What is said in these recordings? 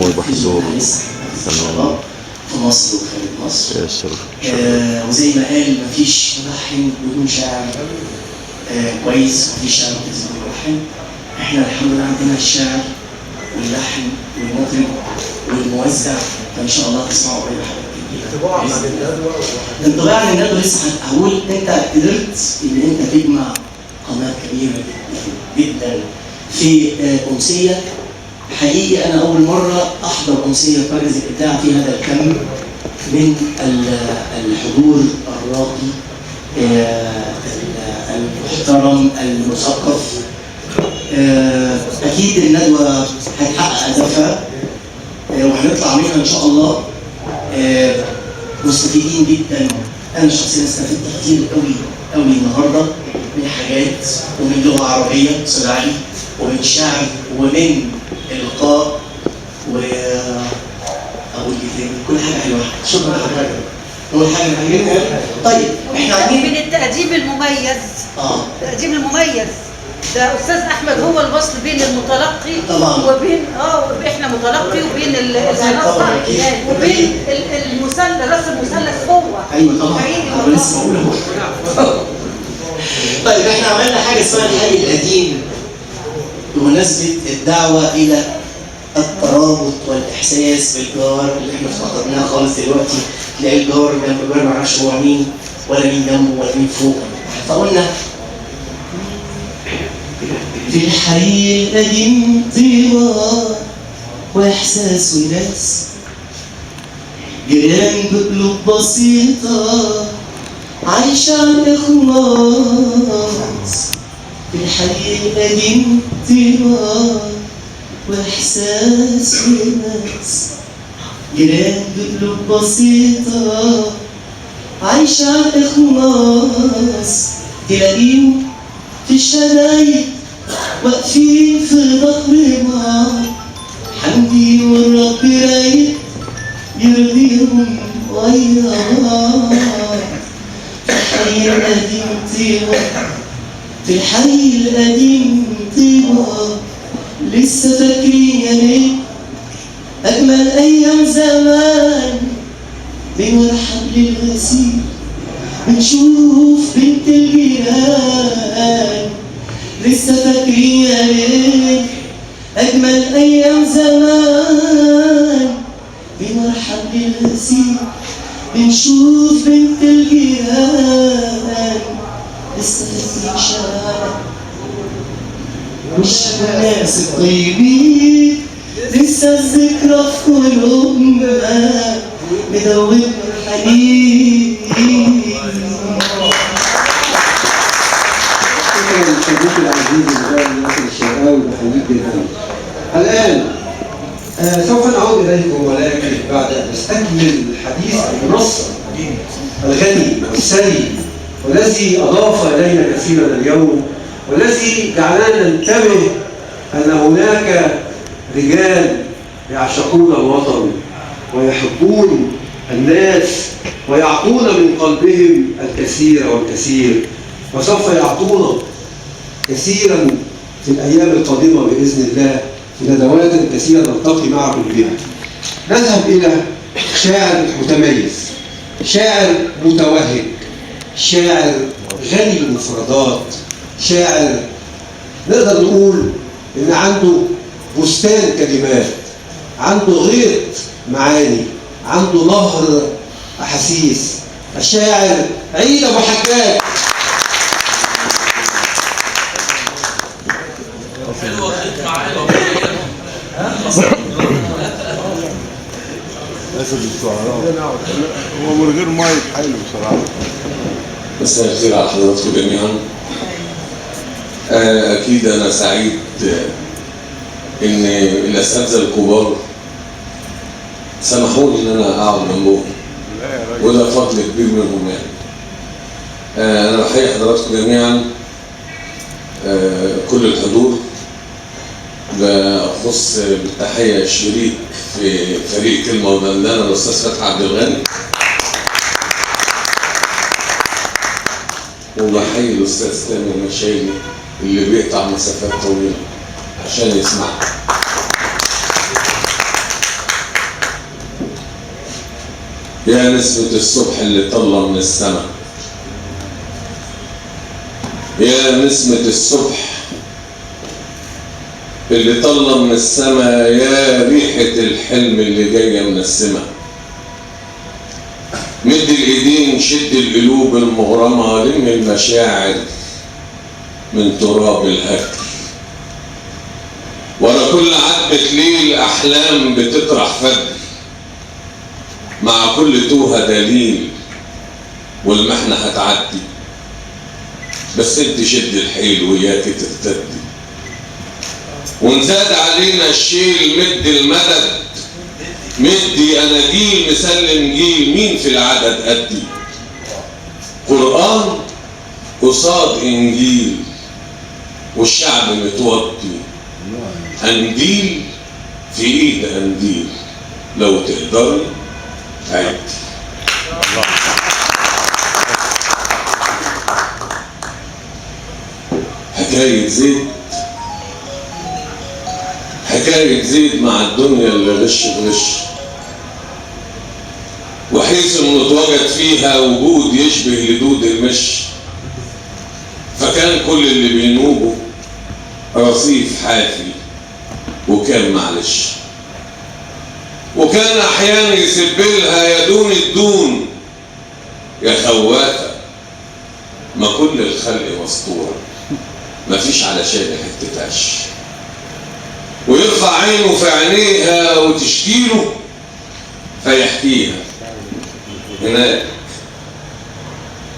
وبحضور فنان في مصر وخارج مصر. ياسر وزي ما قال مفيش ملحن بدون شاعر كويس، مفيش شاعر كويس بدون ملحن. احنا الحمد لله عندنا الشاعر واللحن والمطرب والموزع، فان شاء الله تسمعوا قريب حاجات كتير. الانطباع عن الندوه لسه هقول. انت قدرت ان انت تجمع قناه كبيره جدا في امسيه. حقيقي انا اول مره احضر امسيه مركز الابداع في هذا الكم من الحضور الراقي المحترم المثقف. اكيد الندوه هتحقق هدفها وهنطلع منها ان شاء الله مستفيدين جدا. انا شخصيا استفدت كتير قوي قوي النهارده من حاجات، ومن لغه عربيه استاذ علي، ومن شعر، ومن القاء، واقول ايه كل حاجه حلوه. شكرا لحضرتك. اول حاجه عايزين طيب احنا عايزين من التقديم المميز. التقديم المميز ده استاذ احمد هو الوصل بين المتلقي طبعا وبين احنا متلقي وبين المنصه وبين المثلث، راس المثلث هو. ايوه طبعا انا لسه بقول. طيب احنا عملنا حاجه اسمها الحي القديم بمناسبه الدعوه الى الترابط والاحساس بالجار اللي احنا افتقدناه خالص دلوقتي. تلاقي الجار جنب الجار ما يعرفش هو مين ولا مين جنبه ولا مين فوق. فقلنا في الحي القديم طيبة واحساس وناس، جيران بقلوب بسيطة عايشة على إخلاص. في الحي القديم طيبة واحساس وناس، جيران بقلوب بسيطة عايشة على إخلاص. تلاقيهم في الشدايد واقفين في ظهر بعض، حمدي والرب رايق يرضيهم ويا بعض. في الحي القديم طيبة، في الحي القديم طيبة، لسه فاكرين يا ريت أجمل أيام زمان. بنرحب للغسيل بنشوف بنت الجيران، لسه فاكرين يا ريت أجمل أيام زمان. بنرحب للغسيل بنشوف بنت الجيران، لسه فاكرين شارع وش الناس الطيبين، لسه الذكرى في قلوبنا مدوبنا الحنين. صديقي العزيز الناصر الشرقاوي بحييك جدا. الآن سوف نعود إليكم، ولكن بعد أن نستكمل الحديث عن النص الغني والثري والذي أضاف إلينا كثيرا اليوم، والذي جعلنا ننتبه أن هناك رجال يعشقون الوطن ويحبون الناس ويعطون من قلبهم الكثير والكثير، وسوف يعطونا كثيرا في الأيام القادمة بإذن الله في ندوات كثيرة نلتقي معكم بها. نذهب إلى شاعر متميز، شاعر متوهج، شاعر غني بالمفردات، شاعر نقدر نقول إن عنده بستان كلمات، عنده غيط معاني، عنده نهر أحاسيس. الشاعر عيد أبو حجاج. اسد الشعراء هو من غير مايك حلو بصراحه. مساء الخير على حضراتكم جميعا. اكيد انا سعيد ان الاساتذه الكبار سمحوا لي ان انا اقعد جنبهم، وده فضل كبير منهم يعني. انا بحيي حضراتكم جميعا كل الحضور، بخص بالتحيه الشريك في فريق كلمه ودندنه الاستاذ فتحي عبد الغني، وبحيي الاستاذ تامر مشايلي اللي بيقطع مسافات طويله عشان يسمع. يا نسمة الصبح اللي طلع من السماء، يا نسمة الصبح اللي طلع من السماء، يا ريحة الحلم اللي جاية من السماء. مد الايدين، شد القلوب المغرمة، لم المشاعر من تراب الهجر. ورا كل عتبة ليل أحلام بتطرح فجر، مع كل توهة دليل، والمحنة هتعدي، بس انت شد الحيل وياك ترتدي. ونزاد علينا الشيل، مد المدد، مدي أناجيل مسلم جيل، مين في العدد قدي؟ قرآن قصاد إنجيل، والشعب متوضي، قنديل في ايد قنديل، لو تقدري عد. حكاية زيد، حكاية زيد مع الدنيا اللي غش بغش، وحيث انه اتوجد فيها وجود يشبه لدود المش، فكان كل اللي بينوبه رصيف حافي، وكان معلش، وكان احيانا يسبلها يا دون الدون يا خوافه، ما كل الخلق مسطوره، مفيش علشان حته قش، ويرفع عينه في عينيها وتشكيله فيحكيها. هناك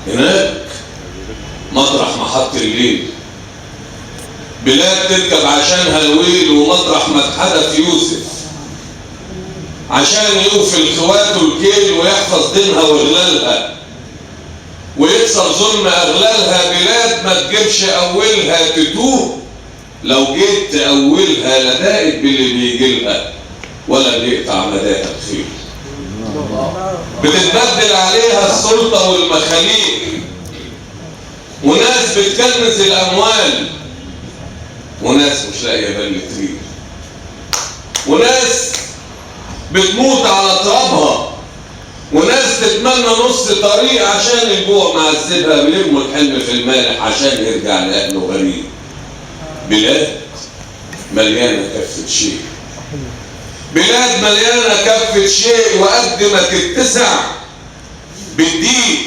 هناك مطرح محط الليل، بلاد تركب عشانها الويل، ومطرح ما اتحدث يوسف عشان يوفي اخواته الكيل، ويحفظ دينها واغلالها، ويكسر ظلم اغلالها. بلاد ما تجيبش اولها تتوه، لو جيت تأولها لا دائب باللي بيجيلها ولا بيقطع مداها الخير. بتتبدل عليها السلطة والمخاليق، وناس بتكنز الأموال، وناس مش لاقية بل تريد، وناس بتموت على ترابها، وناس تتمنى نص طريق عشان الجوع معذبها، بيرموا الحلم في المالح عشان يرجع لأهله غريب. بلاد مليانة كفة شيء، بلاد مليانة كفة شيء، وقد ما تتسع بالدين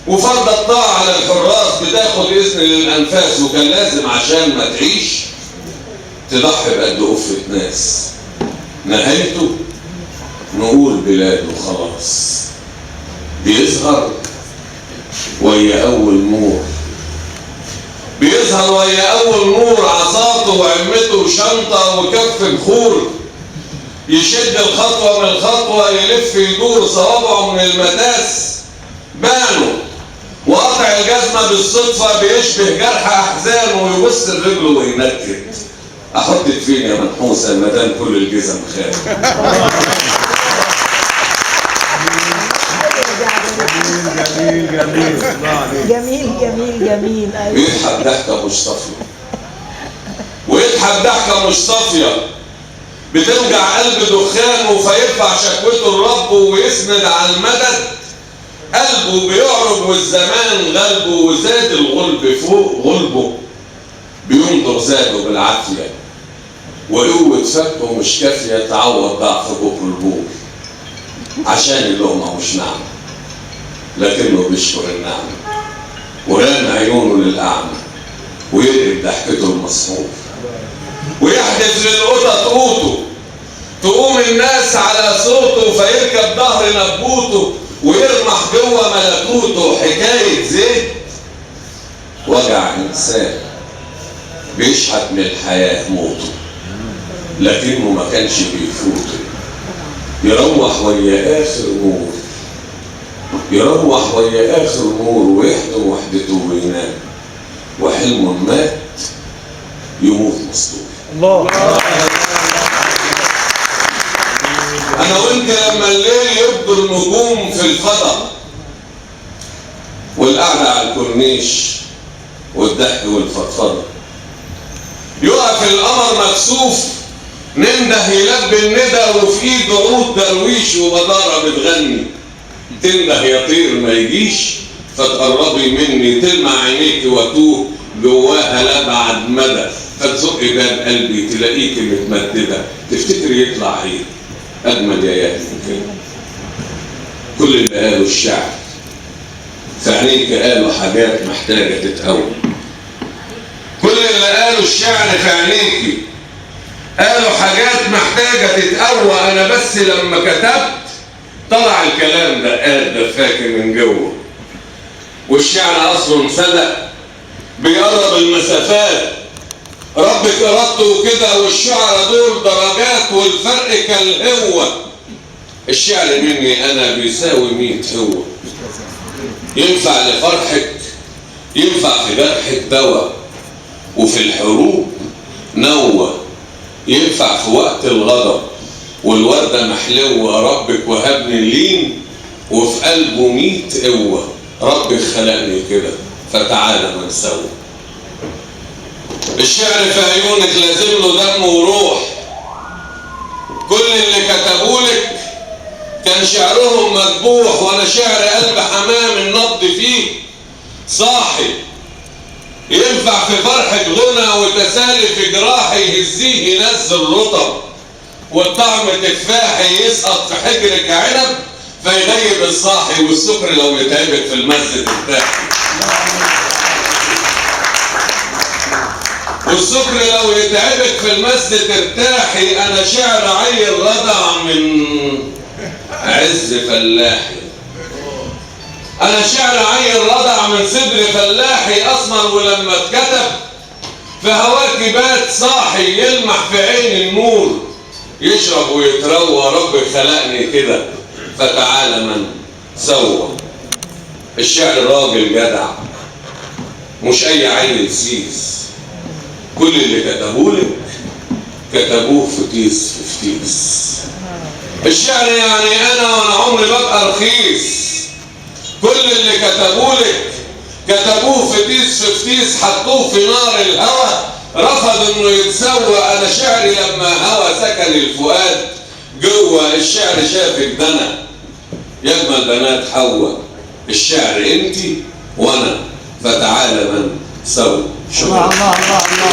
وفرض الطاعة على الحراس بتاخد إذن للأنفاس، وكان لازم عشان ما تعيش تضحي بقد قفة ناس. نهايته نقول بلاد وخلاص، بيظهر ويا أول نور، بيظهر ويا أول نور، عصاته وعمته وشنطة وكف بخور، يشد الخطوة من الخطوة، يلف يدور صوابعه من المتاس بانوا، وقطع الجزمة بالصدفة بيشبه جرح أحزانه، ويبص لرجله وينكد. أحطك فين يا منحوسة مدام كل الجزم خير. جميل جميل جميل. ويضحك ضحكة مش صافية، ويضحك ضحكة مش صافية بتوجع قلب دخانه، فيرفع شكوته لربه ويسند على المدد. قلبه بيعرج والزمان غلبه، وزاد الغلب فوق غلبه، بينظر زاده بالعافية، وقوة فكه مش كافية تعوض ضعف بكر البور، عشان اللقمة مش نعمة لكنه بيشكر النعمة، ورامي عيونه للأعمى ويقلب ضحكته المسحور، ويحدث للقطط قوته تقوم الناس على صوته، فيركب ظهر نبوته ويرمح جوه ملكوته. حكاية زيد وجع إنسان بيشحت من الحياة موته، لكنه ما كانش بيفوته، يروح ويا آخر نور، يروح ويا آخر نور، ويحضن وحدته وينام، وحلمه مات يموت مسطور. الله. أنا وأنت لما الليل يبدو النجوم في الفضاء، والقعدة على الكورنيش والضحك والفضفضة، يقف القمر مكسوف ننده يلبي الندى، وفي ايده عود درويش وبدارة بتغني، تنده يطير ما يجيش، فتقربي مني تلمع عينيكي واتوه جواها لأبعد مدى، فتزقي باب قلبي تلاقيكي متمدده، تفتكري يطلع ايه؟ اجمل يايات من كده. كل اللي قالوا الشعر في عينيك قالوا حاجات محتاجه تتقوى. كل اللي قالوا الشعر في عينيك قالوا حاجات محتاجه تتقوى. انا بس لما كتبت طلع الكلام ده قاد دفاكي من جوه. والشعر اصله صدق بيقرب المسافات، ربك ارادته كده، والشعر دول درجات والفرق كالهوة. الشعر مني انا بيساوي 100 هوة. ينفع لفرحك، ينفع في جرحك دواء، وفي الحروب نوة، ينفع في وقت الغضب والوردة محلوة. ربك وهبني اللين وفي قلبه 100 قوة. ربك خلقني كده فتعالى ما نسوي. الشعر في عيونك لازم له دم وروح. كل اللي كتبولك كان شعرهم مذبوح، وانا شعر قلب حمام النبض فيه صاحي. ينفع في فرحك غنى وتسالي في جراحي، يهزيه ينزل رطب والطعم تفاحي، يسقط في حجرك عنب فيغيب الصاحي، والسكر لو يتعبك في المز ترتاحي. والسكر لو يتعبك في المس ترتاحي. انا شعر عيل رضع من عز فلاحي. انا شعر عيل رضع من صدر فلاحي اسمر، ولما اتكتب في هواكي بات صاحي، يلمح في عين النور يشرب ويتروى. ربي خلقني كده فتعالى من سوى. الشعر راجل جدع مش اي عيل سيس. كل اللي كتبولك كتبوه فتيس في فتيس. الشعر يعني انا وانا عمري ببقى رخيص. كل اللي كتبولك كتبوه فتيس في فتيس، حطوه في نار الهوى رفض انه يتسوى. انا شعري لما هوى سكن الفؤاد جوه. الشعر شافك دنا يجمل بنات حواء. الشعر انتي وانا فتعالى من سوى. الله الله الله الله.